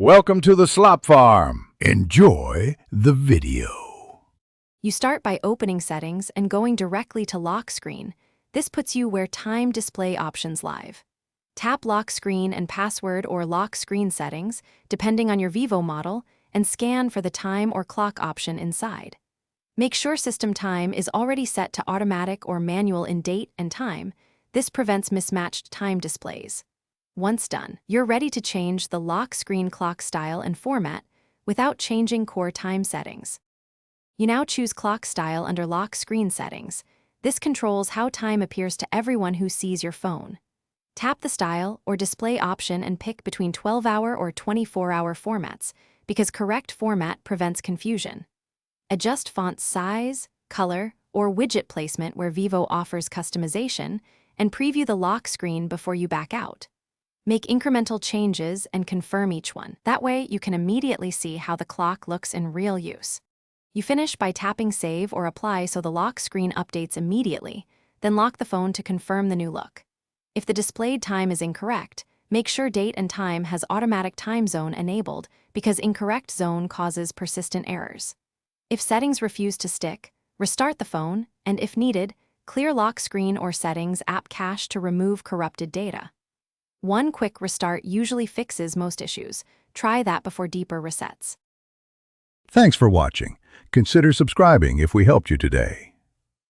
Welcome to the Slop Farm. Enjoy the video. You start by opening Settings and going directly to Lock Screen. This puts you where Time Display options live. Tap Lock Screen and Password or Lock Screen Settings, depending on your Vivo model, and scan for the time or clock option inside. Make sure System Time is already set to automatic or manual in date and time. This prevents mismatched time displays. Once done, you're ready to change the lock screen clock style and format without changing core time settings. You now choose Clock Style under Lock Screen Settings. This controls how time appears to everyone who sees your phone. Tap the Style or Display option and pick between 12-hour or 24-hour formats, because correct format prevents confusion. Adjust font size, color, or widget placement where Vivo offers customization, and preview the lock screen before you back out. Make incremental changes and confirm each one. That way, you can immediately see how the clock looks in real use. You finish by tapping Save or Apply so the lock screen updates immediately, then lock the phone to confirm the new look. If the displayed time is incorrect, make sure Date and Time has Automatic Time Zone enabled, because incorrect zone causes persistent errors. If settings refuse to stick, restart the phone, and if needed, clear Lock Screen or Settings app cache to remove corrupted data. One quick restart usually fixes most issues. Try that before deeper resets. Thanks for watching. Consider subscribing if we helped you today.